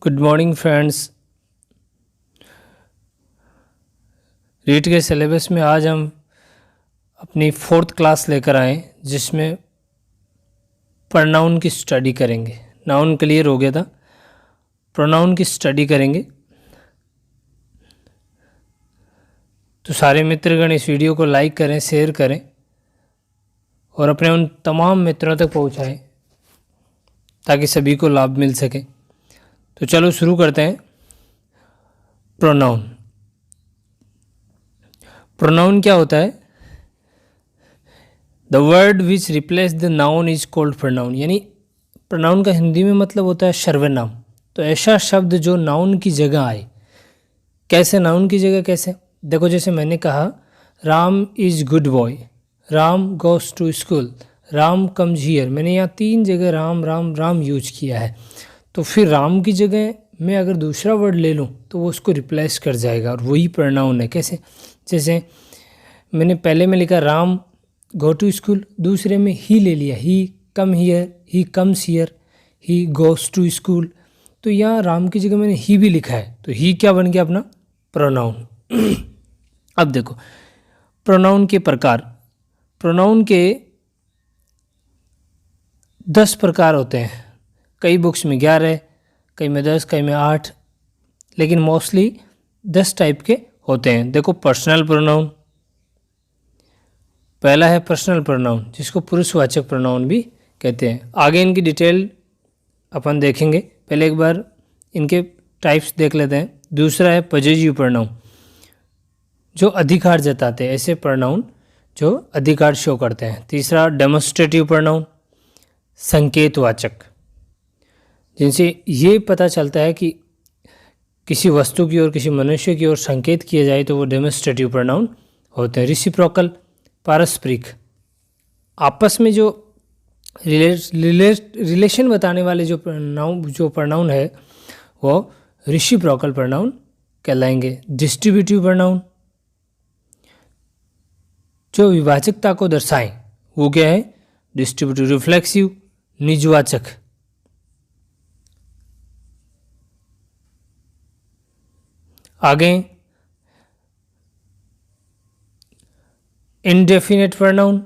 Good morning friends. REET के syllabus में आज हम अपनी 4th क्लास लेकर आए जिसमें प्रोनाउन की स्टडी करेंगे। नाउन क्लियर हो गया था, प्रोनाउन की स्टडी करेंगे। तो सारे मित्रगण इस वीडियो को लाइक करें, शेयर करें और अपने उन तमाम मित्रों तक पहुंचाएं ताकि सभी को लाभ मिल सके। तो चलो शुरू करते हैं। प्रोनाउन। प्रोनाउन क्या होता है? The word which replace the noun is called pronoun. यानी प्रोनाउन का हिंदी में मतलब होता है सर्वनाम। तो ऐसा शब्द जो नाउन की जगह आए। कैसे नाउन की जगह? कैसे देखो, जैसे मैंने कहा Ram is good boy, Ram goes to school, Ram comes here. मैंने यहाँ 3 जगह राम राम राम यूज किया है। तो फिर राम की जगह मैं अगर दूसरा वर्ड ले लूँ तो वो उसको रिप्लेस कर जाएगा और वही प्रोनाउन है। कैसे? जैसे मैंने पहले में लिखा राम गो टू स्कूल, दूसरे में ही ले लिया, he come here, he comes here, he goes to school. तो यहाँ राम की जगह मैंने ही भी लिखा है, तो ही क्या बन गया? अपना प्रोनाउन। अब देखो प्रोनाउन के प्रकार। प्रोनाउन के 10 प्रकार होते हैं। कई बुक्स में 11, कई में 10, कई में 8, लेकिन मोस्टली 10 टाइप के होते हैं। देखो पर्सनल प्रोनाउन पहला है, पर्सनल प्रोनाउन जिसको पुरुषवाचक प्रोनाउन भी कहते हैं। आगे इनकी डिटेल अपन देखेंगे, पहले एक बार इनके टाइप्स देख लेते हैं। दूसरा है पॉजिटिव प्रोनाउन जो अधिकार जताते हैं, ऐसे प्रोनाउन जो अधिकार शो करते हैं। तीसरा डेमोन्स्ट्रेटिव प्रोनाउन संकेतवाचक, जिनसे ये पता चलता है कि किसी वस्तु की ओर, किसी मनुष्य की ओर संकेत किया जाए तो वो डेमोन्स्ट्रेटिव प्रोनाउन होते हैं। रेसिप्रोकल पारस्परिक, आपस में जो रिलेशन बताने वाले जो प्रोनाउन है वो रेसिप्रोकल प्रोनाउन कहलाएंगे। डिस्ट्रीब्यूटिव प्रोनाउन जो विभाजकता को दर्शाएं वो क्या है? डिस्ट्रीब्यूटिव। रिफ्लेक्सिव निजवाचक, आगे इनडेफिनेट प्रोनाउन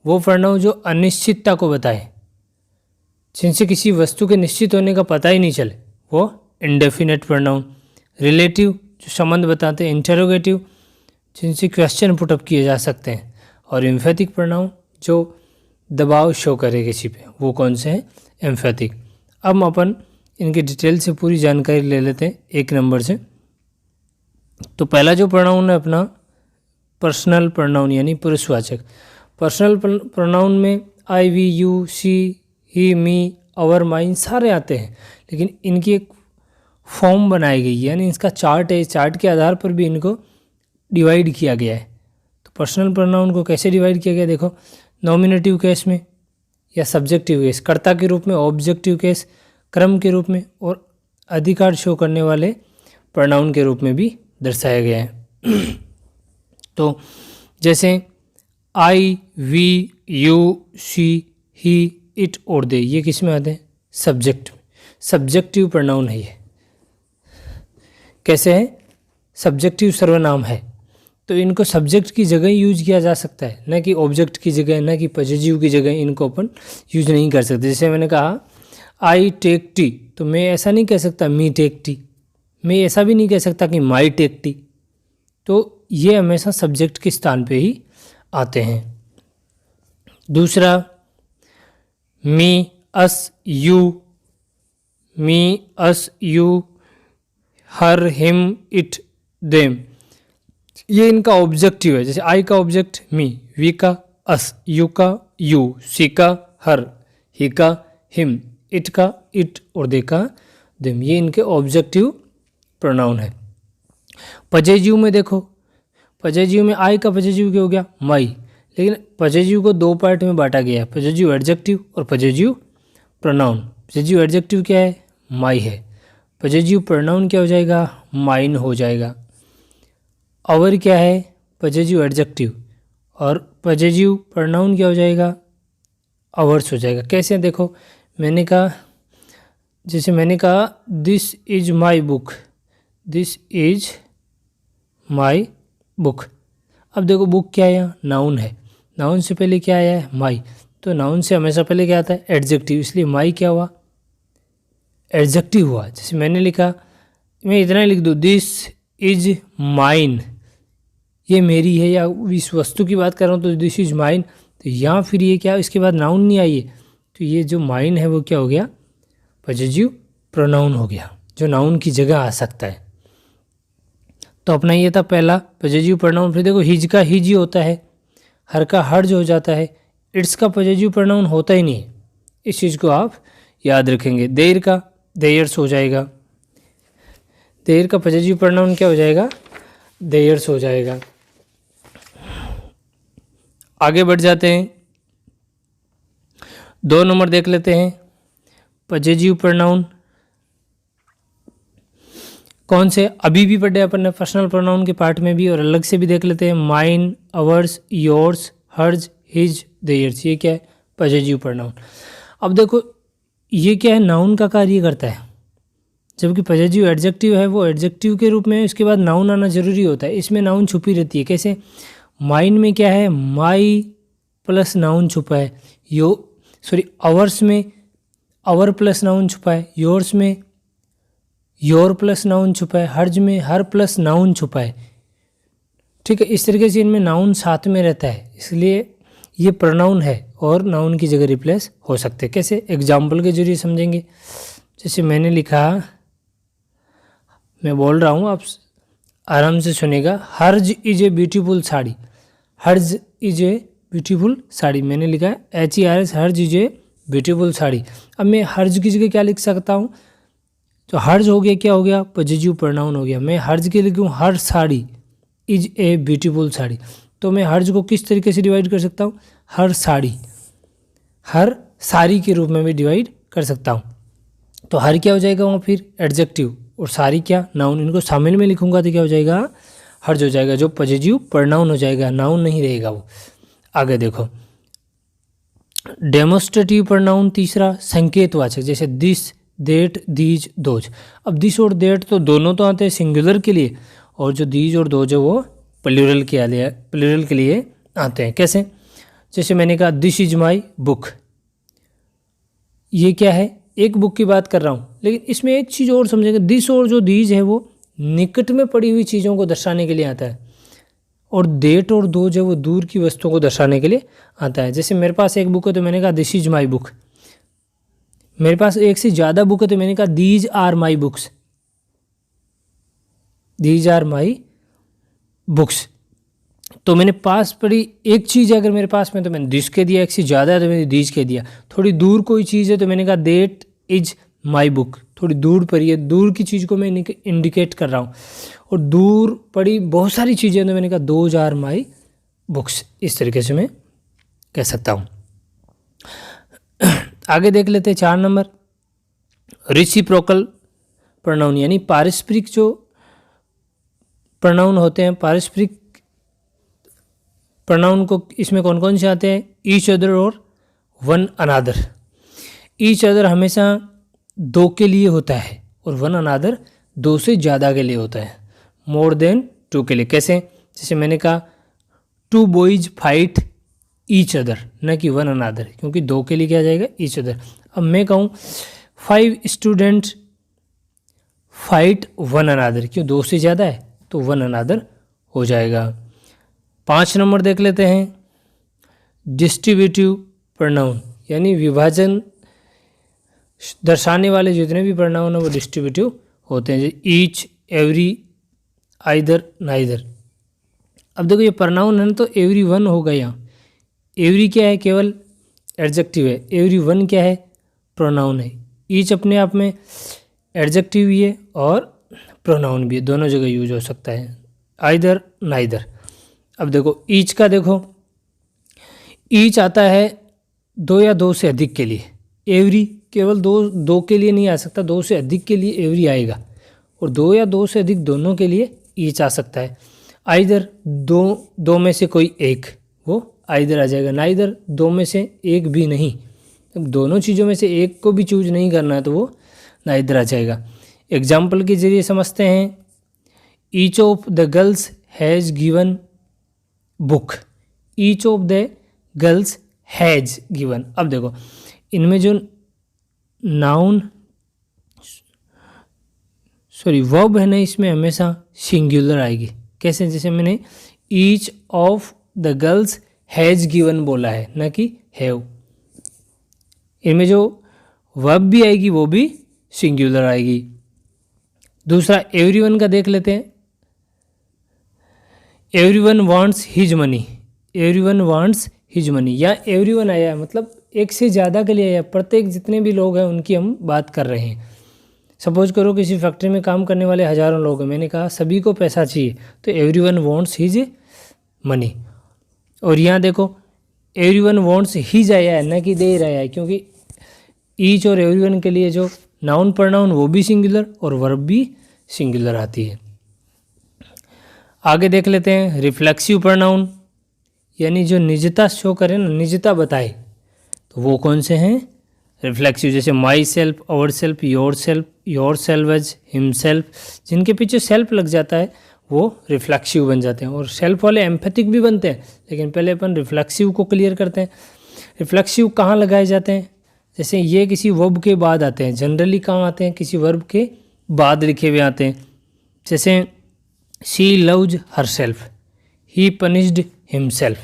वो प्रोनाउन जो अनिश्चितता को बताए, जिनसे किसी वस्तु के निश्चित होने का पता ही नहीं चले, वो इनडेफिनेट प्रोनाउन। रिलेटिव जो संबंध बताते हैं। इंटरोगेटिव जिनसे क्वेश्चन पुटअप किए जा सकते हैं। और एम्फेटिक प्रोनाउन जो दबाव शो करे किसी पे, वो कौन से हैं? एम्फेटिक। अब अपन इनकी डिटेल से पूरी जानकारी ले लेते हैं एक नंबर से। तो पहला जो प्रोनाउन है अपना पर्सनल प्रोनाउन यानी पुरुषवाचक। पर्सनल प्रोनाउन में I, we, you, she, he, me, our, mine सारे आते हैं, लेकिन इनकी एक फॉर्म बनाई गई है, यानी इसका चार्ट है। चार्ट के आधार पर भी इनको डिवाइड किया गया है। तो पर्सनल प्रोनाउन को कैसे डिवाइड किया गया? देखो, नॉमिनेटिव केस में या सब्जेक्टिव केस, कर्ता के रूप में, ऑब्जेक्टिव केस क्रम के रूप में, और अधिकार शो करने वाले प्रोनाउन के रूप में भी दर्शाया गया है। तो जैसे I, we, you, she, he, it और दे, ये किस में आते हैं? सब्जेक्ट में। सब्जेक्टिव प्रोनाउन है ये। कैसे है? सब्जेक्टिव सर्वनाम है, तो इनको सब्जेक्ट की जगह यूज किया जा सकता है, न कि ऑब्जेक्ट की जगह, न कि पॉजिटिव की जगह इनको अपन यूज नहीं कर सकते। जैसे मैंने कहा आई टेक टी, तो मैं ऐसा नहीं कह सकता मी टेक टी। मैं ऐसा भी नहीं कह सकता कि माई टेक टी। तो ये हमेशा सब्जेक्ट के स्थान पे ही आते हैं। दूसरा me, us, you, me, us, you, her, him, it, them, ये इनका ऑब्जेक्टिव है। जैसे आई का ऑब्जेक्ट मी, वी का अस, यू का यू, सी का हर, ही का हिम, इट का इट और दे का देम, ये इनके ऑब्जेक्टिव प्रोनाउन है। पॉजिटिव में देखो, पॉजिटिव में आई का पॉजिटिव क्या हो गया? माई। लेकिन पॉजिटिव को 2 पार्ट में बांटा गया है, पॉजिटिव एडजेक्टिव और पॉजिटिव प्रोनाउन। पॉजिटिव एडजेक्टिव क्या है? माई है। पॉजिटिव प्रोनाउन क्या हो जाएगा? माइन हो जाएगा। अवर क्या है? पॉजिटिव एडजेक्टिव, और पॉजिटिव प्रोनाउन क्या हो जाएगा? अवर्स हो जाएगा। कैसे? देखो, मैंने कहा जैसे मैंने कहा this is my book, this is my book. अब देखो बुक क्या है, यहाँ नाउन है, नाउन से पहले क्या आया है, माई, तो नाउन से हमेशा पहले क्या आता है, एडजेक्टिव, इसलिए माई क्या हुआ, एडजेक्टिव हुआ। जैसे मैंने लिखा, मैं इतना लिख दूँ दिस इज माइन, ये मेरी है, या इस वस्तु की बात कर रहा हूँ तो दिस इज माइन, तो यहाँ फिर ये क्या, इसके बाद नाउन नहीं आई है, तो ये जो माइन है वो क्या हो गया, पॉजेसिव प्रोनाउन हो गया, जो नाउन की जगह आ सकता है। तो अपना ये था पहला पॉजेसिव प्रोनाउन। फिर देखो हिज का हिज ही होता है, हर का हर्ज हो जाता है, इट्स का पॉजेसिव प्रोनाउन होता ही नहीं है, इस चीज़ को आप याद रखेंगे। देर का देयर्स हो जाएगा, देर का पॉजेसिव प्रोनाउन क्या हो जाएगा, देयर्स हो जाएगा। आगे बढ़ जाते हैं, 2 नंबर देख लेते हैं, पॉजेसिव प्रोनाउन कौन से, अभी भी पढ़े अपन ने पर्सनल प्रोनाउन के पार्ट में भी, और अलग से भी देख लेते हैं, माइन, अवर्स, योर्स, हर्ज, हिज, देयर्स, ये क्या है, पॉजेसिव प्रोनाउन। अब देखो ये क्या है, नाउन का कार्य करता है, जबकि पॉजेसिव एडजेक्टिव है, वो एडजेक्टिव के रूप में, इसके बाद नाउन आना जरूरी होता है, इसमें नाउन छुपी रहती है। कैसे, माइन में क्या है, माई प्लस नाउन छुपा है, अवर्स में अवर प्लस नाउन छुपा है, योर्स में योर प्लस नाउन छुपा है, हर्ज में हर प्लस नाउन छुपा है। ठीक है, इस तरीके से इनमें नाउन साथ में रहता है, इसलिए ये प्रोनाउन है और नाउन की जगह रिप्लेस हो सकते हैं। कैसे, एग्जाम्पल के जरिए समझेंगे। जैसे मैंने लिखा, मैं बोल रहा हूँ, आप आराम से सुनेगा, हर्ज इज ए ब्यूटीफुल साड़ी, हर्ज इज ए ब्यूटीफुल साड़ी, मैंने लिखा है HERS, हर्ज इज ए ब्यूटीफुल साड़ी। अब मैं हर्ज की जगह क्या लिख सकता हूँ, तो हर्ज हो गया, क्या हो गया, पॉजेसिव प्रोनाउन हो गया। मैं हर्ज के लिखूँ her sari is a beautiful sari, तो मैं हर्ज को किस तरीके से डिवाइड कर सकता हूँ, हर साड़ी, हर साड़ी के रूप में भी डिवाइड कर सकता हूँ। तो हर क्या हो जाएगा वहाँ फिर एडजेक्टिव, और सारी क्या, नाउन, इनको शामिल में लिखूंगा तो क्या हो जाएगा, हर्ज हो जाएगा, जो पॉजेसिव प्रोनाउन हो जाएगा, नाउन नहीं रहेगा वो। आगे देखो, डेमोस्ट्रेटिव प्रोनाउन तीसरा, संकेतवाचक, जैसे दिस, देट, दीज, दोज। अब दिस और देट तो दोनों तो आते हैं सिंगुलर के लिए, और जो दीज और दोज है वो प्लूरल के लिए आते हैं। कैसे, जैसे मैंने कहा दिस इज माई बुक, ये क्या है, एक बुक की बात कर रहा हूँ, लेकिन इसमें एक चीज़ और समझेंगे, दिस और जो दीज है वो निकट में पड़ी हुई चीज़ों को दर्शाने के लिए आता है, और देट और दोज है वो दूर की वस्तुओं को दर्शाने के लिए आता है। जैसे मेरे पास एक बुक है तो मैंने कहा दिस इज माई बुक, मेरे पास एक से ज़्यादा बुक है तो मैंने कहा these are my books, these are my books. तो मैंने पास पड़ी एक चीज़ है अगर मेरे पास में तो मैंने दिस कह दिया, एक से ज़्यादा है तो मैंने दीज कह दिया। थोड़ी दूर कोई चीज़ है तो मैंने कहा देट इज माई बुक, थोड़ी दूर पड़ी है, दूर की चीज़ को मैं इंडिकेट कर रहा हूँ। और दूर पड़ी बहुत सारी चीज़ें तो मैंने कहा दोज आर माई बुक्स, इस तरीके से मैं कह सकता हूँ। आगे देख लेते हैं 4 नंबर, रेसिप्रोकल प्रोनाउन, यानी पारस्परिक जो प्रोनाउन होते हैं, पारस्परिक प्रोनाउन को इसमें कौन कौन से आते हैं, ईच अदर और वन अनादर। ईच अदर हमेशा 2 के लिए होता है और वन अनादर 2 से ज़्यादा के लिए होता है, मोर देन 2 के लिए। कैसे, जैसे मैंने कहा 2 बॉयज फाइट ईच अदर, न कि वन अनादर, क्योंकि 2 के लिए क्या जाएगा, ईच अदर। अब मैं कहूँ 5 स्टूडेंट फाइट वन अनादर, क्यों 2 से ज़्यादा है तो वन अनादर हो जाएगा। 5 नंबर देख लेते हैं, डिस्ट्रीब्यूटिव प्रोनाउन, यानी विभाजन दर्शाने वाले जितने भी प्रोनाउन है वो डिस्ट्रीब्यूटिव होते हैं, जैसे ईच, एवरी, आइदर, नाइदर। अब देखो ये प्रोनाउन है ना, तो एवरी वन होगा यहाँ, एवरी क्या है, केवल एडजेक्टिव है, एवरी वन क्या है, प्रोनाउन है। ईच अपने आप में एडजेक्टिव भी है और प्रोनाउन भी है, दोनों जगह यूज हो सकता है, आइदर, नाइदर। अब देखो ईच का, देखो ईच आता है 2 या 2 से अधिक के लिए, एवरी केवल 2 के लिए नहीं आ सकता, 2 से अधिक के लिए एवरी आएगा, और 2 या 2 से अधिक दोनों के लिए ईच आ सकता है। आइदर 2 में से कोई एक, वो आइदर आ जाएगा, नाइदर 2 में से एक भी नहीं। अब दोनों चीज़ों में से एक को भी चूज नहीं करना है तो वो ना इधर आ जाएगा। एग्जाम्पल के जरिए समझते हैं। Each of the girls has given book. Each of the girls has given. अब देखो इनमें जो नाउन वर्ब है ना, इसमें हमेशा सिंगुलर आएगी। कैसे? जैसे मैंने each of the girls has given बोला है, ना कि हैव। इनमें जो वर्ब भी आएगी वो भी सिंगुलर आएगी। दूसरा एवरीवन का देख लेते हैं। Everyone wants his money. Everyone wants his money. या एवरीवन आया है मतलब एक से ज़्यादा के लिए आया, प्रत्येक जितने भी लोग हैं उनकी हम बात कर रहे हैं। सपोज करो किसी फैक्ट्री में काम करने वाले हज़ारों लोग हैं, मैंने कहा सभी को पैसा चाहिए, तो एवरीवन वांट्स हिज मनी। और यहाँ देखो एवरीवन वांट्स हिज आया है, ना कि दे रहा है, क्योंकि ईच और एवरीवन के लिए जो नाउन प्रोनाउन वो भी सिंगुलर और वर्ब भी सिंगुलर आती है। आगे देख लेते हैं रिफ्लेक्सिव प्रोनाउन, यानी जो निजता शो करे ना, निजता बताए, तो वो कौन से हैं? रिफ्लेक्सिव। जैसे myself, ourself, yourselves, himself, जिनके पीछे सेल्फ लग जाता है वो रिफ्लेक्सिव बन जाते हैं। और सेल्फ वाले एम्पैथिक भी बनते हैं, लेकिन पहले अपन रिफ्लेक्सिव को क्लियर करते हैं। रिफ्लेक्सिव कहाँ लगाए जाते हैं? जैसे ये किसी वर्ब के बाद आते हैं, जनरली कहाँ आते हैं? किसी वर्ब के बाद लिखे हुए आते हैं। जैसे she loves her self, he punished himself,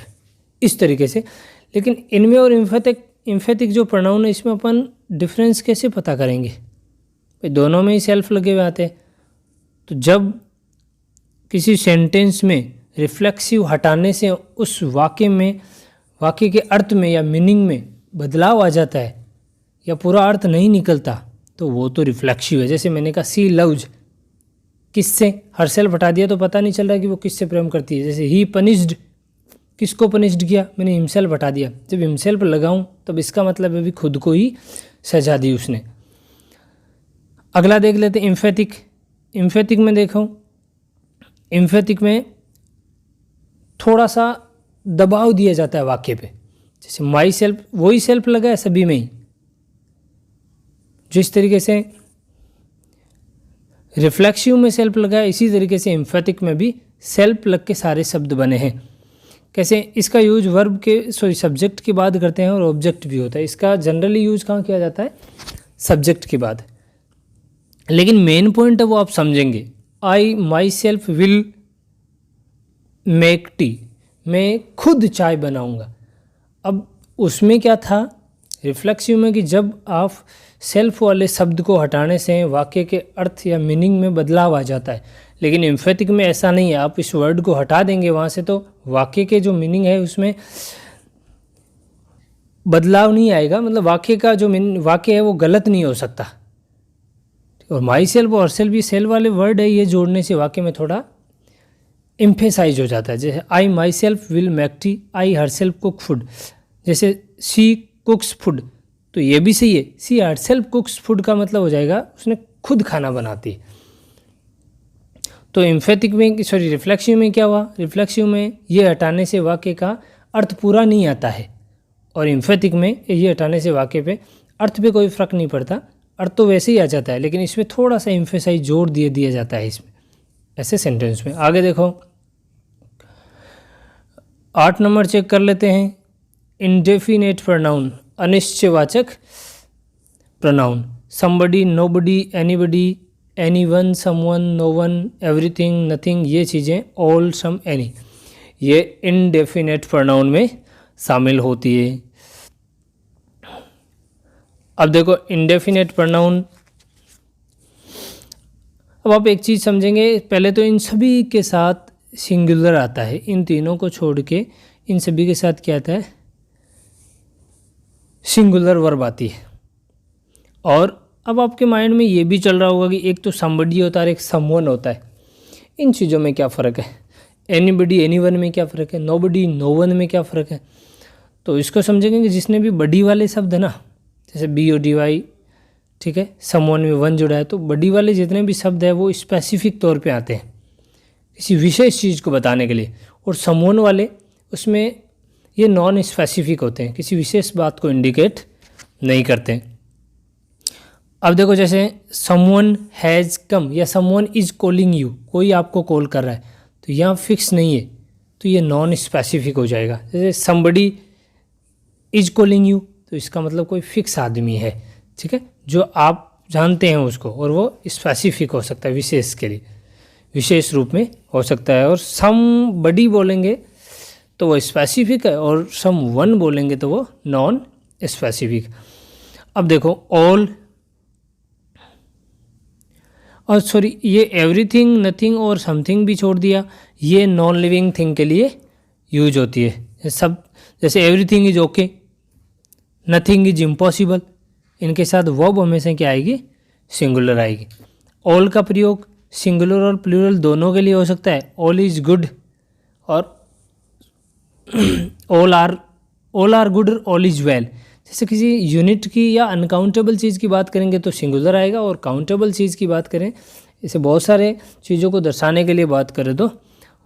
इस तरीके से। लेकिन इनमें और इम्फेटिक जो प्रोनाउन है इसमें अपन डिफरेंस कैसे पता करेंगे? भाई दोनों में ही सेल्फ लगे हुए आते हैं। तो जब किसी सेंटेंस में रिफ्लेक्सिव हटाने से उस वाक्य के अर्थ में या मीनिंग में बदलाव आ जाता है या पूरा अर्थ नहीं निकलता, तो वो तो रिफ्लेक्सिव है। जैसे मैंने कहा सी लव्स, किससे? हर सेल्फ हटा दिया तो पता नहीं चल रहा कि वो किससे प्रेम करती है। जैसे ही पनिश्ड, किसको पनिश्ड किया? मैंने हिमसेल्फ हटा दिया। जब हिमसेल्फ लगाऊं तब इसका मतलब है भी खुद को ही सजा दी उसने। अगला देख लेते हैं इम्फेटिक। इम्फेटिक में देखो, इम्फेटिक में थोड़ा सा दबाव दिया जाता है वाक्य पे। जैसे माई सेल्फ, वही सेल्फ लगा है सभी में ही। जिस तरीके से रिफ्लेक्सिव में सेल्फ लगा है, इसी तरीके से इम्फेटिक में भी सेल्फ लग के सारे शब्द बने हैं। कैसे? इसका यूज वर्ब के सब्जेक्ट के बाद करते हैं और ऑब्जेक्ट भी होता है। इसका जनरली यूज कहाँ किया जाता है? सब्जेक्ट के बाद। लेकिन मेन पॉइंट है वो आप समझेंगे। I myself will make tea, मैं खुद चाय बनाऊंगा। अब उसमें क्या था रिफ्लेक्सिव में कि जब आप सेल्फ वाले शब्द को हटाने से वाक्य के अर्थ या मीनिंग में बदलाव आ जाता है। लेकिन इम्फेटिक में ऐसा नहीं है, आप इस वर्ड को हटा देंगे वहाँ से तो वाक्य के जो मीनिंग है उसमें बदलाव नहीं आएगा, मतलब वाक्य का जो वाक्य है वो गलत नहीं हो सकता। और माई सेल्फ और सेल्फ, ये सेल्फ वाले वर्ड है, ये जोड़ने से वाक्य में थोड़ा एम्फेसाइज हो जाता है। जैसे I myself will make tea, I herself cook food. जैसे शी कुक्स फूड, तो ये भी सही है, सी हर सेल्फ कुक्स फूड का मतलब हो जाएगा उसने खुद खाना बनाती है। तो इम्फेटिक में रिफ्लेक्सिव में क्या हुआ? रिफ्लेक्सिव में ये हटाने से वाक्य का अर्थ पूरा नहीं आता है, और इम्फेटिक में ये हटाने से वाक्य पे अर्थ पे कोई फ़र्क नहीं पड़ता, अर्थ तो वैसे ही आ जाता है, लेकिन इसमें थोड़ा सा इम्फेसाइज जोर दिया जाता है इसमें, ऐसे सेंटेंस में। आगे देखो 8 नंबर चेक कर लेते हैं। इंडेफिनेट प्रोनाउन, अनिश्चयवाचक pronoun. Somebody, nobody, anybody, anyone, someone, no one, everything, nothing, ये चीज़ें ऑल, सम, एनी, ये इंडेफिनेट प्रोनाउन में शामिल होती है। अब देखो इंडेफिनेट प्रोनाउन, अब आप एक चीज़ समझेंगे, पहले तो इन सभी के साथ सिंगुलर आता है, इन तीनों को छोड़ के इन सभी के साथ क्या आता है? सिंगुलर वर्ब आती है। और अब आपके माइंड में ये भी चल रहा होगा कि एक तो समबडी होता है और एक समवन होता है, इन चीज़ों में क्या फ़र्क है? एनीबडी, एनीवन में क्या फ़र्क है? नोबडी, नोवन में क्या फ़र्क है? तो इसको समझेंगे कि जिसने भी बडी वाले शब्द है ना, जैसे BODY, ठीक है, समवन में वन जुड़ा है, तो बडी वाले जितने भी शब्द है वो स्पेसिफिक तौर पे आते हैं किसी विशेष चीज़ को बताने के लिए, और समवन वाले उसमें ये नॉन स्पेसिफिक होते हैं, किसी विशेष बात को इंडिकेट नहीं करते। अब देखो जैसे समवन हैज़ कम या समवन इज़ कॉलिंग यू, कोई आपको कॉल कर रहा है, तो यहाँ फिक्स नहीं है, तो ये नॉन स्पेसिफिक हो जाएगा। जैसे समबडी इज़ कॉलिंग यू, तो इसका मतलब कोई फिक्स आदमी है, ठीक है, जो आप जानते हैं उसको, और वो स्पेसिफिक हो सकता है, विशेष के लिए, विशेष रूप में हो सकता है। और समबडी बोलेंगे तो वो स्पेसिफिक है, और समवन बोलेंगे तो वो नॉन स्पेसिफिक। अब देखो ऑल, और सॉरी ये एवरीथिंग, नथिंग और समथिंग भी छोड़ दिया, ये नॉन लिविंग थिंग के लिए यूज होती है। सब जैसे everything is okay, nothing is impossible, इनके साथ वर्ब हमेशा क्या आएगी, सिंगुलर आएगी। ऑल का प्रयोग सिंगुलर और प्लूरल दोनों के लिए हो सकता है। ऑल इज गुड और ऑल आर गुड और ऑल इज वेल। जैसे किसी यूनिट की या अनकाउंटेबल चीज़ की बात करेंगे तो सिंगुलर आएगा, और काउंटेबल चीज़ की बात करें, इसे बहुत सारे चीज़ों को दर्शाने के लिए बात करें तो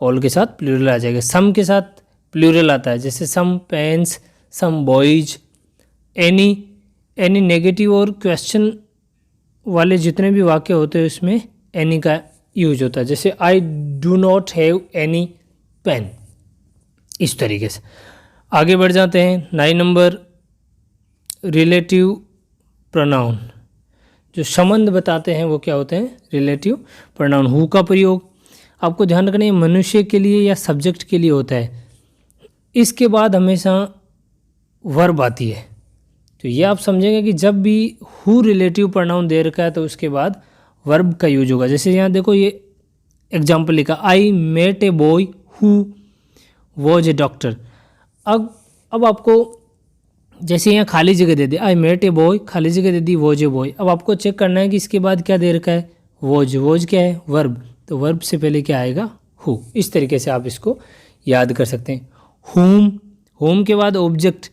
ऑल के साथ प्लूरल आ जाएगा। सम के साथ प्लूरल आता है, जैसे some pens, some boys. Any negative और क्वेश्चन वाले जितने भी वाक्य होते हैं उसमें एनी का यूज होता है, जैसे I do not have any pain. इस तरीके से आगे बढ़ जाते हैं। 9 नंबर रिलेटिव प्रोनाउन, जो संबंध बताते हैं वो क्या होते हैं, रिलेटिव प्रोनाउन। हु का प्रयोग आपको ध्यान रखना है मनुष्य के लिए या सब्जेक्ट के लिए होता है। इसके बाद हमेशा वर्ब आती है, तो ये आप समझेंगे कि जब भी हु रिलेटिव प्रोनाउन दे रखा है तो उसके बाद वर्ब का यूज होगा। जैसे यहाँ देखो ये एग्जाम्पल लिखा, I met a boy who was a doctor. अब आपको जैसे यहाँ खाली जगह दे दी, आई मेट ए बॉय, खाली जगह दे दी वॉज ए बॉय। अब आपको चेक करना है कि इसके बाद क्या दे रखा है, वॉज क्या है, वर्ब, तो वर्ब से पहले क्या आएगा, हु। इस तरीके से आप इसको याद कर सकते हैं। होम के बाद ऑब्जेक्ट,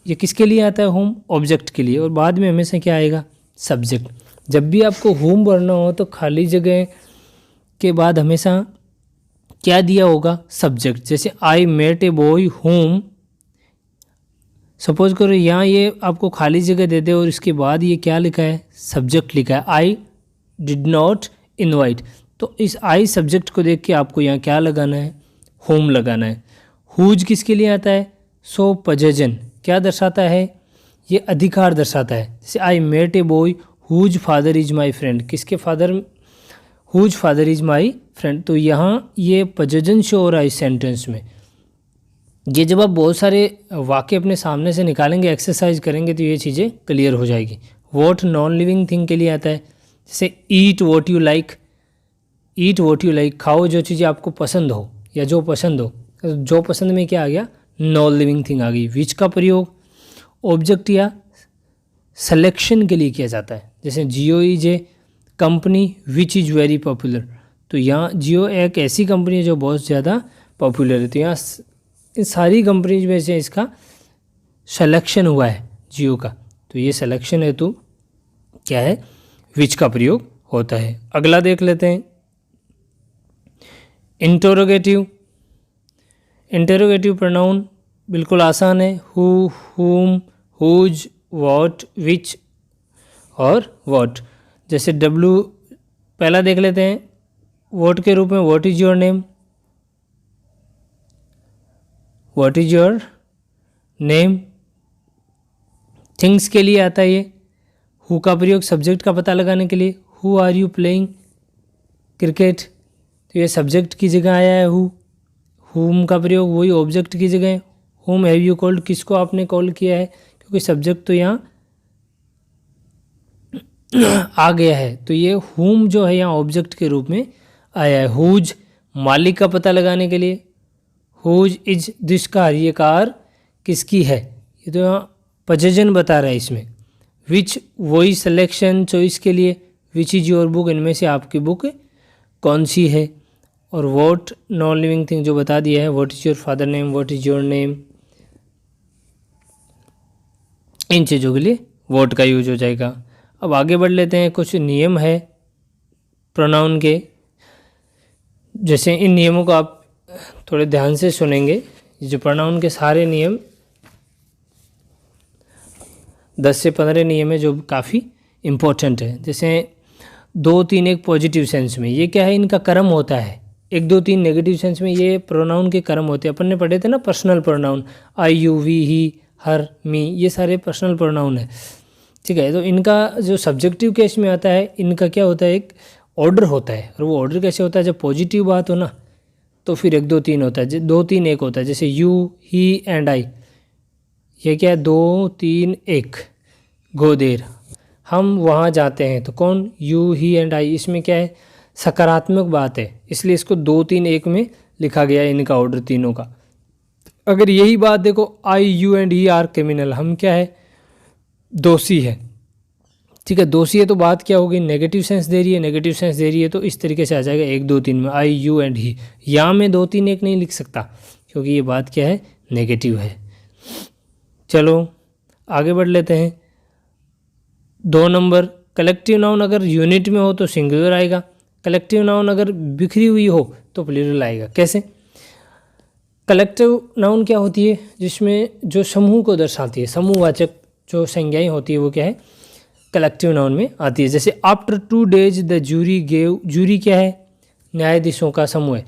ये किसके लिए आता है, होम ऑब्जेक्ट के लिए, और बाद में हमेशा क्या आएगा, सब्जेक्ट। जब भी आपको होम भरना हो तो खाली जगह के बाद हमेशा क्या दिया होगा, सब्जेक्ट। जैसे I met a boy whom, suppose करो यहाँ ये आपको खाली जगह दे दे और इसके बाद ये क्या लिखा है, सब्जेक्ट लिखा है, आई डिड नॉट इनवाइट। तो इस आई सब्जेक्ट को देख के आपको यहाँ क्या लगाना है, होम लगाना है। हुज किसके लिए आता है, सो पजेजन, क्या दर्शाता है, ये अधिकार दर्शाता है। जैसे I met a boy whose father is my friend, किसके father, whose father is my friend. तो यहाँ ये पजेजन शो हो रहा है इस सेंटेंस में। ये जब आप बहुत सारे वाक्य अपने सामने से निकालेंगे, एक्सरसाइज करेंगे, तो ये चीज़ें क्लियर हो जाएगी। वॉट नॉन लिविंग थिंग के लिए आता है, जैसे eat what you like, eat what you like, खाओ जो चीज़ें आपको पसंद हो या जो पसंद हो। जो पसंद में क्या आ गया, नॉन लिविंग थिंग आ गई। विच का प्रयोग ऑब्जेक्ट या सिलेक्शन के लिए किया जाता है, जैसे Jio is a company which is very popular. तो यहाँ जियो एक ऐसी कंपनी है जो बहुत ज़्यादा पॉपुलर है, तो यहाँ इन सारी कंपनीज में से इसका सिलेक्शन हुआ है जियो का, तो ये सिलेक्शन हेतु क्या है, विच का प्रयोग होता है। अगला देख लेते हैं, इंटरोगेटिव। इंटरोगेटिव प्रोनाउन बिल्कुल आसान है, हु, हुम, हुज, व्हाट, विच और व्हाट। जैसे डब्लू पहला देख लेते हैं, व्हाट के रूप में what is your name, what is your name. Things के लिए आता है ये। हु का प्रयोग सब्जेक्ट का पता लगाने के लिए, who are you playing cricket, तो ये सब्जेक्ट की जगह आया है हु। हुम का प्रयोग वही ऑब्जेक्ट की जगह, हुम हैव यू कॉल्ड, किसको आपने कॉल किया है, क्योंकि सब्जेक्ट तो यहाँ आ गया है, तो ये हुम जो है यहाँ ऑब्जेक्ट के रूप में आया है। हुज मालिक का पता लगाने के लिए, हुज इज दिस कार, ये कार किसकी है, ये तो यहाँ पजेजन बता रहा है इसमें। विच वही सिलेक्शन चॉइस के लिए, विच इज योर बुक, इनमें से आपकी बुक कौन सी है। और वॉट नॉन लिविंग थिंग जो बता दिया है, what is your father name, what is your name, इन चीज़ों के लिए वॉट का यूज हो जाएगा। अब आगे बढ़ लेते हैं, कुछ नियम है प्रोनाउन के, जैसे इन नियमों को आप थोड़े ध्यान से सुनेंगे। जो प्रोनाउन के सारे नियम 10 से 15 नियम है जो काफ़ी इम्पोर्टेंट है। जैसे 2 3 एक पॉजिटिव सेंस में, ये क्या है, इनका कर्म होता है। 1 2 3 नेगेटिव सेंस में ये प्रोनाउन के कर्म होते हैं। अपन ने पढ़े थे ना personal pronoun, I you we he her me, ये सारे पर्सनल प्रोनाउन है, ठीक है। तो इनका जो सब्जेक्टिव केस में आता है, इनका क्या होता है, एक ऑर्डर होता है। और वो ऑर्डर कैसे होता है, जब पॉजिटिव बात हो ना तो फिर 1 2 3 होता है, 2 3 1 होता है। जैसे यू ही एंड आई, ये क्या है, 2 3 1, गो देर, हम वहाँ जाते हैं। तो कौन, यू ही एंड आई, इसमें क्या है, सकारात्मक बात है, इसलिए इसको 2 3 1 में लिखा गया है इनका ऑर्डर तीनों का। अगर यही बात देखो, I you and he are criminal, हम क्या है, दोषी है, ठीक है। दोषी है तो बात क्या होगी, नेगेटिव सेंस दे रही है, नेगेटिव सेंस दे रही है तो इस तरीके से आ जाएगा 1 2 3 में, आई यू एंड ही। यहाँ में 2 3 1 नहीं लिख सकता क्योंकि ये बात क्या है, नेगेटिव है। चलो आगे बढ़ लेते हैं। 2 नंबर, कलेक्टिव नाउन अगर यूनिट में हो तो सिंगुलर आएगा, कलेक्टिव नाउन अगर बिखरी हुई हो तो प्लूरल आएगा। कैसे, कलेक्टिव नाउन क्या होती है, जिसमें जो समूह को दर्शाती है, समूहवाचक जो संज्ञाएं होती है वो क्या है, कलेक्टिव नाउन में आती है। जैसे after 2 days the jury gave, jury क्या है, न्यायाधीशों का समूह है।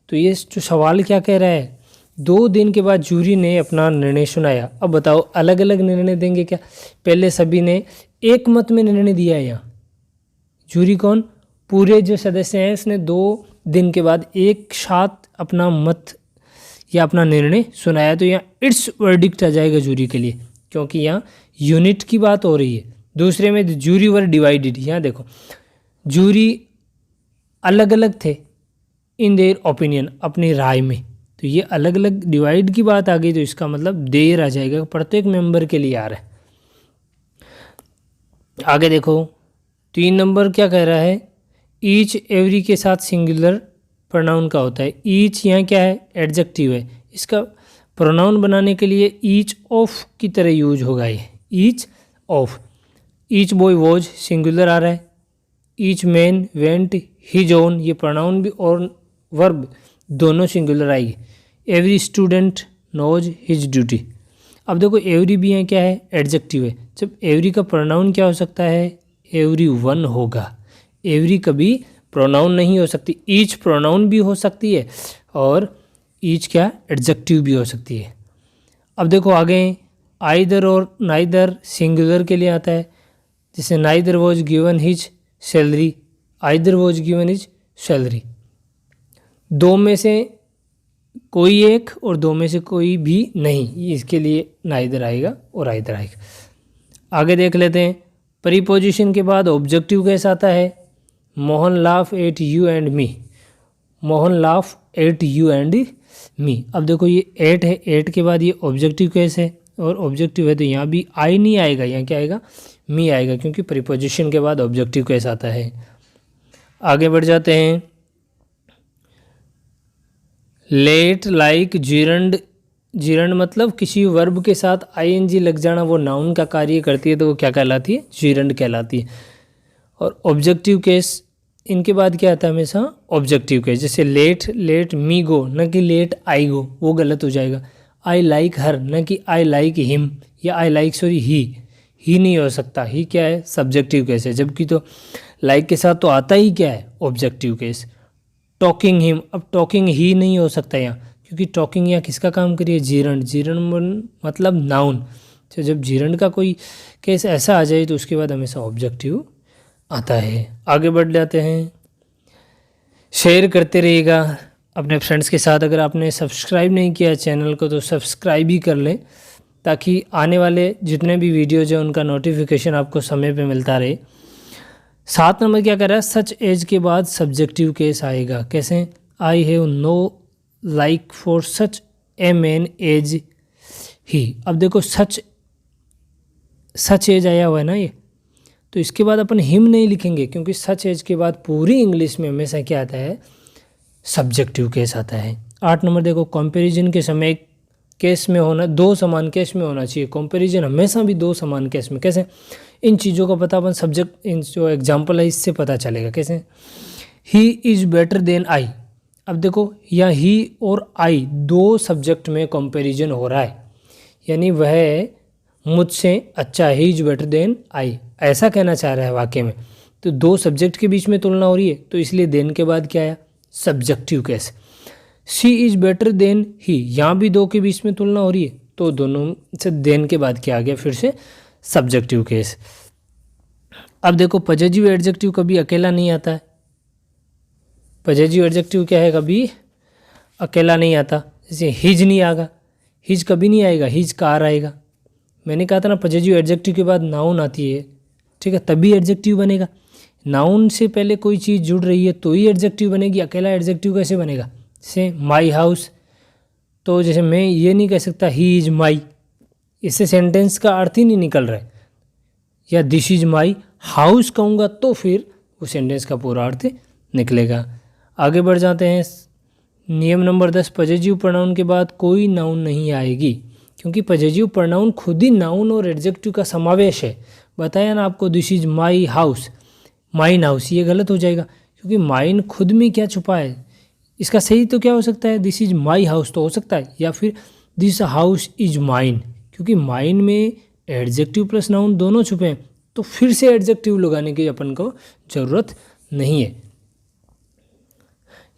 तो ये जो सवाल क्या कह रहा है, 2 दिन के बाद जूरी ने अपना निर्णय सुनाया। अब बताओ अलग अलग निर्णय देंगे क्या, पहले सभी ने एक मत में निर्णय दिया है। यहाँ जूरी कौन, पूरे जो सदस्य हैं, उसने 2 दिन के बाद एक साथ अपना मत या अपना निर्णय सुनाया। तो यहाँ इट्स वर्डिक्ट आ जाएगा जूरी के लिए, क्योंकि यहाँ यूनिट की बात हो रही है। दूसरे में जूरी वर डिवाइडेड, यहाँ देखो जूरी अलग अलग थे इन देयर ओपिनियन, अपनी राय में, तो ये अलग अलग डिवाइड की बात आ गई, तो इसका मतलब देर आ जाएगा, प्रत्येक मेंबर के लिए आ रहा है। आगे देखो 3 नंबर क्या कह रहा है, ईच एवरी के साथ सिंगुलर प्रोनाउन का होता है। ईच यहाँ क्या है, एडजेक्टिव है, इसका प्रोनाउन बनाने के लिए ईच ऑफ की तरह यूज होगा ये, each of. Each boy was singular आ रहा है, each man went his own, ये प्रोनाउन भी और वर्ब दोनों सिंगुलर आएगी। Every student knows his duty. अब देखो एवरी भी यहाँ क्या है, एडजेक्टिव है। जब एवरी का प्रोनाउन क्या हो सकता है, एवरी वन होगा। एवरी कभी प्रोनाउन नहीं हो सकती, ईच प्रोनाउन भी हो सकती है और ईच क्या, एडजेक्टिव भी हो सकती है। अब देखो आगे आइदर और नाइदर सिंगुलर के लिए आता है। जैसे neither was given his salary, either was given his salary, 2 में से कोई एक और 2 में से कोई भी नहीं, इसके लिए नाइदर आएगा और आइदर आएगा। आगे देख लेते हैं, प्रीपोजिशन के बाद ऑब्जेक्टिव कैसा आता है। Mohan laugh at you and me, Mohan laugh at you and me. अब देखो ये एट है, एट के बाद ये ऑब्जेक्टिव केस है और ऑब्जेक्टिव है तो यहाँ भी आई नहीं आएगा, यहाँ क्या आएगा, मी आएगा, क्योंकि प्रीपोजिशन के बाद ऑब्जेक्टिव केस आता है। आगे बढ़ जाते हैं, लेट लाइक जीरंड, जीरंड मतलब किसी वर्ब के साथ आईएनजी लग जाना, वो नाउन का कार्य करती है तो वो क्या कहलाती है, जीरंड कहलाती है। और ऑब्जेक्टिव केस इनके बाद क्या आता है, हमेशा ऑब्जेक्टिव केस। जैसे लेट, लेट मी गो, न कि लेट आई गो, वो गलत हो जाएगा। आई लाइक हर, न कि आई लाइक हिम, या आई लाइक सॉरी ही नहीं हो सकता, ही क्या है, सब्जेक्टिव केस है। जबकि तो लाइक के साथ तो आता ही क्या है, ऑब्जेक्टिव केस। टॉकिंग हिम, अब टॉकिंग ही नहीं हो सकता यहाँ, क्योंकि टॉकिंग यहाँ किसका काम करिए, जीरंड, जीरंड मतलब नाउन। तो जब जीरंड का कोई केस ऐसा आ जाए तो उसके बाद हमेशा ऑब्जेक्टिव आता है। आगे बढ़ जाते हैं, शेयर करते रहिएगा अपने फ्रेंड्स के साथ। अगर आपने सब्सक्राइब नहीं किया चैनल को तो सब्सक्राइब ही कर लें, ताकि आने वाले जितने भी वीडियोज हैं उनका नोटिफिकेशन आपको समय पे मिलता रहे। 7 नंबर क्या कर रहा है, सच एज के बाद सब्जेक्टिव केस आएगा। कैसे, I have no like for such a man as he. अब देखो सच एज आया हुआ है ना ये, तो इसके बाद अपन हिम नहीं लिखेंगे, क्योंकि सच एज के बाद पूरी इंग्लिश में हमेशा क्या आता है, सब्जेक्टिव केस आता है। 8 नंबर देखो, कंपैरिजन के समय केस में होना, 2 समान केस में होना चाहिए। कंपैरिजन हमेशा भी 2 समान केस में। कैसे, इन चीज़ों का पता अपन सब्जेक्ट, इन जो एग्जाम्पल है इससे पता चलेगा। कैसे, he is better than I. अब देखो या ही और आई 2 सब्जेक्ट में कंपैरिजन हो रहा है, यानी वह मुझसे अच्छा है, he is better than I, ऐसा कहना चाह रहा है वाक्य में। तो दो सब्जेक्ट के बीच में तुलना हो रही है, तो इसलिए देन के बाद क्या आया, subjective case. She is better than he, यहाँ भी दो के बीच में तुलना हो रही है, तो दोनों से देन के बाद क्या आ गया, फिर से सब्जेक्टिव केस। अब देखो पजेसिव एडजेक्टिव कभी अकेला नहीं आता है। पजेसिव एडजेक्टिव क्या है, कभी अकेला नहीं आता। जैसे हिज नहीं आएगा, हिज कभी नहीं आएगा, हिज कार आएगा। मैंने कहा था ना पजेसिव एडजेक्टिव के बाद नाउन आती है, ठीक है, तभी एडजेक्टिव बनेगा। नाउन से पहले कोई चीज़ जुड़ रही है तो ही एडजेक्टिव बनेगी, अकेला एडजेक्टिव कैसे बनेगा। जैसे माई हाउस, तो जैसे मैं ये नहीं कह सकता ही इज़ माई, इससे सेंटेंस का अर्थ ही नहीं निकल रहा है। या दिस इज माई हाउस कहूँगा तो फिर वो सेंटेंस का पूरा अर्थ निकलेगा। आगे बढ़ जाते हैं। नियम नंबर 10, पजेसिव प्रोनाउन के बाद कोई नाउन नहीं आएगी, क्योंकि पजेसिव प्रोनाउन खुद ही नाउन और एडजेक्टिव का समावेश है। बताया ना आपको, this is my house, mine house, ये गलत हो जाएगा, क्योंकि माइन खुद में क्या छुपा है। इसका सही तो क्या हो सकता है, दिस इज माई हाउस तो हो सकता है, या फिर दिस हाउस इज माइन, क्योंकि माइन में एडजेक्टिव प्लस नाउन दोनों छुपे हैं, तो फिर से एडजेक्टिव लगाने की अपन को ज़रूरत नहीं है,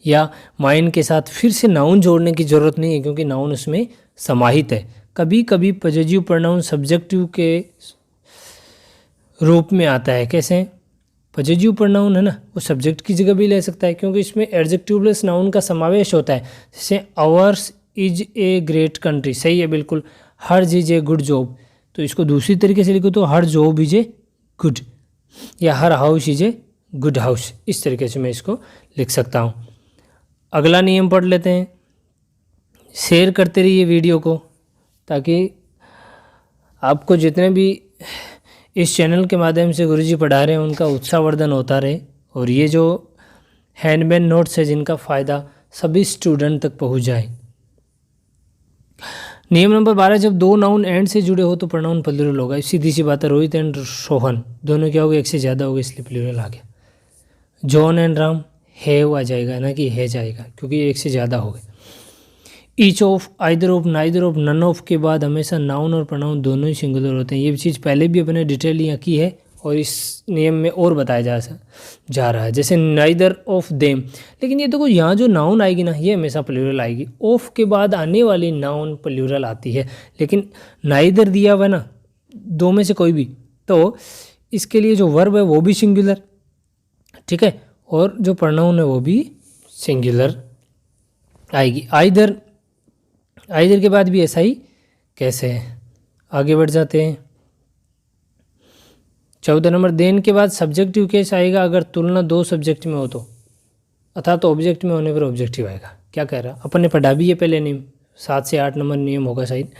या माइन के साथ फिर से नाउन जोड़ने की ज़रूरत नहीं है, क्योंकि नाउन उसमें समाहित है। कभी कभी पजेसिव प्रोनाउन सब्जेक्टिव के रूप में आता है। कैसे, पजेसिव प्रोनाउन है ना, वो सब्जेक्ट की जगह भी ले सकता है, क्योंकि इसमें एडजेक्टिव प्लस नाउन का समावेश होता है। जैसे hours is a great country, सही है बिल्कुल। हर्ज इज ए गुड जॉब, तो इसको दूसरी तरीके से लिखो तो her job is a good, या her house is a good house, इस तरीके से मैं इसको लिख सकता हूँ। अगला नियम पढ़ लेते हैं। शेयर करते रहिए वीडियो को, ताकि आपको जितने भी इस चैनल के माध्यम से गुरुजी पढ़ा रहे हैं उनका उत्साहवर्धन होता रहे, और ये जो हैंडमेड नोट्स है जिनका फ़ायदा सभी स्टूडेंट तक पहुंच जाए। नियम नंबर 12, जब दो नाउन एंड से जुड़े हो तो प्रोनाउन प्लूरल होगा। सीधी सी बात है, रोहित एंड रोहन दोनों क्या हो गए, एक से ज़्यादा हो गए, इसलिए प्लूरल आ गया। जॉन एंड राम, हैव आ जाएगा ना कि है जाएगा, क्योंकि एक से ज़्यादा हो गए। Each of, either of, neither of, none of के बाद हमेशा नाउन और प्रोनाउन दोनों ही सिंगुलर होते हैं। ये चीज़ पहले भी अपने डिटेल यहाँ की है, और इस नियम में और बताया जा रहा है। जैसे नाइदर ऑफ देम, लेकिन ये देखो यहाँ जो नाउन आएगी ना, ये हमेशा प्लूरल आएगी। ऑफ के बाद आने वाली नाउन प्लूरल आती है, लेकिन नाइदर दिया हुआ ना, दो में से कोई भी, तो इसके लिए जो वर्ब है वो भी सिंगुलर, ठीक है, और जो प्रोनाउन है वो भी सिंगुलर आएगी। आइदर, आइदर के बाद भी ऐसा ही कैसे है। आगे बढ़ जाते हैं। 14 नंबर, देन के बाद सब्जेक्टिव केस आएगा अगर तुलना दो सब्जेक्ट में हो तो, अर्थात तो ऑब्जेक्ट में होने पर ऑब्जेक्टिव आएगा। क्या कह रहा, अपन ने पढ़ा भी है पहले नियम, 7 से 8 नंबर नियम होगा शायद,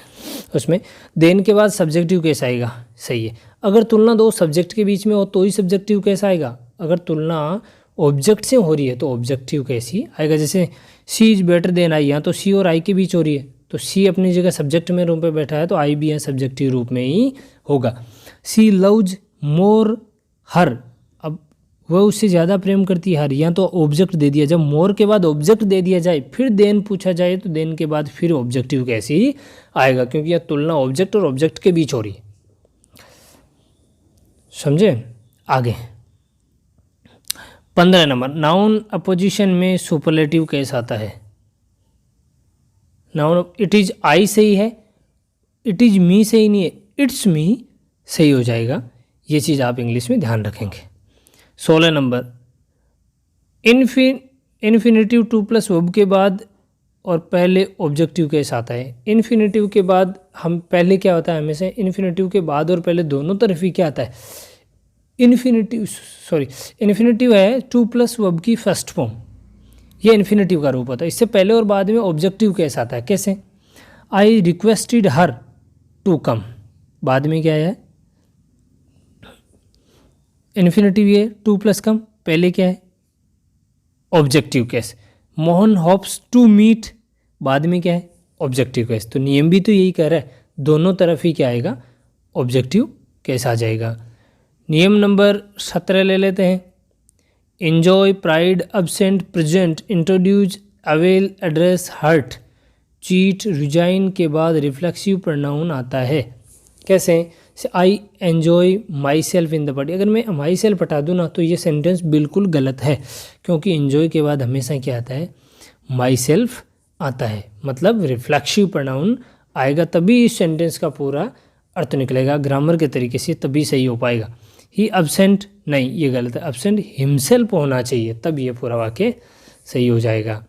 उसमें देन के बाद सब्जेक्टिव केस आएगा, सही है। अगर तुलना दो सब्जेक्ट के बीच में हो तो ही सब्जेक्टिव केस आएगा। अगर तुलना ऑब्जेक्ट से हो रही है तो ऑब्जेक्टिव केस ही आएगा। जैसे सी इज बेटर देन आई, यहाँ तो सी और आई के बीच हो रही है, तो सी अपनी जगह सब्जेक्ट में रूप में बैठा है, तो आई भी यहाँ सब्जेक्टिव रूप में ही होगा। सी लव्स मोर हर, अब वह उससे ज़्यादा प्रेम करती है हर, यहाँ तो ऑब्जेक्ट दे दिया। जब मोर के बाद ऑब्जेक्ट दे दिया जाए फिर देन पूछा जाए तो देन के बाद फिर ऑब्जेक्टिव कैसे ही आएगा, क्योंकि यह तुलना ऑब्जेक्ट और ऑब्जेक्ट के बीच हो रही है। समझे। आगे 15 नंबर, नाउन अपोजिशन में सुपरलेटिव केस आता है। नाउन इट इज आई सही है, इट इज मी सही नहीं है, इट्स मी सही हो जाएगा। ये चीज़ आप इंग्लिश में ध्यान रखेंगे। 16 number, infinitive two plus verb के बाद और पहले ऑब्जेक्टिव केस आता है। इन्फिनेटिव के बाद हम पहले क्या होता है, हमेशा इन्फिनेटिव के बाद और पहले दोनों तरफ ही क्या आता है, इन्फिनेटिव है टू प्लस वर्ब की फर्स्ट फॉर्म, ये इन्फिनेटिव का रूप होता है। इससे पहले और बाद में ऑब्जेक्टिव केस आता है। कैसे, I requested her to come, बाद में क्या है, इन्फिनेटिव ये टू प्लस कम, पहले क्या है, objective case. Mohan hopes to meet, बाद में क्या है, ऑब्जेक्टिव केस। तो नियम भी तो यही कह रहा है, दोनों तरफ ही क्या आएगा, ऑब्जेक्टिव केस आ जाएगा। नियम नंबर 17 ले लेते हैं। Enjoy, pride, absent, present, introduce, avail, address, hurt, cheat, resign के बाद रिफ्लेक्सिव प्रोनाउन आता है। कैसे, I enjoy myself in the party, अगर मैं माई सेल्फ हटा दूँ ना तो ये सेंटेंस बिल्कुल गलत है, क्योंकि एन्जॉय के बाद हमेशा क्या आता है, माई सेल्फ आता है, मतलब रिफ्लेक्सिव प्रोनाउन आएगा तभी इस सेंटेंस का पूरा अर्थ निकलेगा ग्रामर के तरीके से, तभी सही हो पाएगा। ही अब्सेंट, नहीं ये गलत है, अब्सेंट हिमसेल्फ होना चाहिए, तब ये पूरा वाक्य सही हो जाएगा।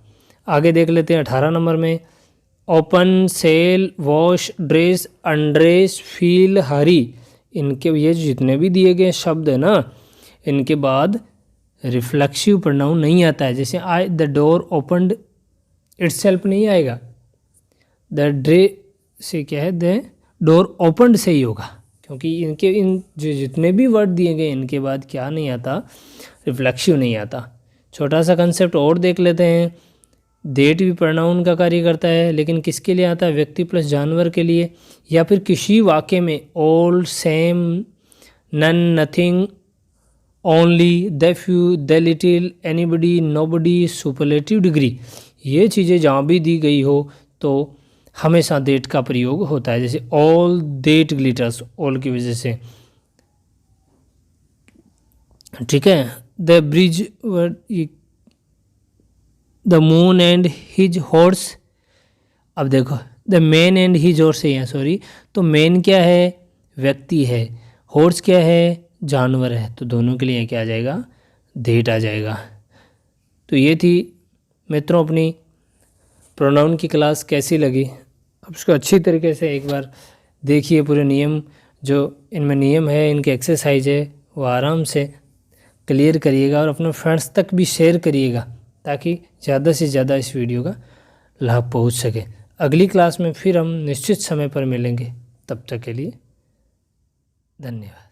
आगे देख लेते हैं 18 नंबर में, open, sell, wash, dress, undress, feel, hurry, इनके ये जितने भी दिए गए शब्द है ना, इनके बाद रिफ्लेक्सिव प्रोनाउन नहीं आता है। जैसे I the door opened itself नहीं आएगा, द ड्रे से क्या है, द डोर ओपनड से ही होगा, क्योंकि इनके इन जो जितने भी वर्ड दिए गए इनके बाद क्या नहीं आता, रिफ्लेक्सिव नहीं आता। छोटा सा कंसेप्ट और देख लेते हैं, डेट भी प्रोनाउन का कार्य करता है, लेकिन किसके लिए आता है, व्यक्ति प्लस जानवर के लिए, या फिर किसी वाक्य में all, same, none, nothing, only, the few, the little, anybody, nobody, superlative degree, ये चीज़ें जहाँ भी दी गई हो तो हमेशा डेट का प्रयोग होता है। जैसे ऑल डेट ग्लिटर्स, ऑल की वजह से, ठीक है। The bridge, the moon and his horse, अब देखो the man and his horse है, सॉरी, तो मैन क्या है, व्यक्ति है, हॉर्स क्या है, जानवर है, तो दोनों के लिए क्या आ जाएगा, डेट आ जाएगा। तो ये थी मित्रों अपनी प्रोनाउन की क्लास, कैसी लगी अब उसको अच्छी तरीके से एक बार देखिए, पूरे नियम जो इनमें नियम है, इनके एक्सरसाइज है, वो आराम से क्लियर करिएगा और अपने फ्रेंड्स तक भी शेयर करिएगा, ताकि ज़्यादा से ज़्यादा इस वीडियो का लाभ पहुंच सके। अगली क्लास में फिर हम निश्चित समय पर मिलेंगे, तब तक के लिए धन्यवाद।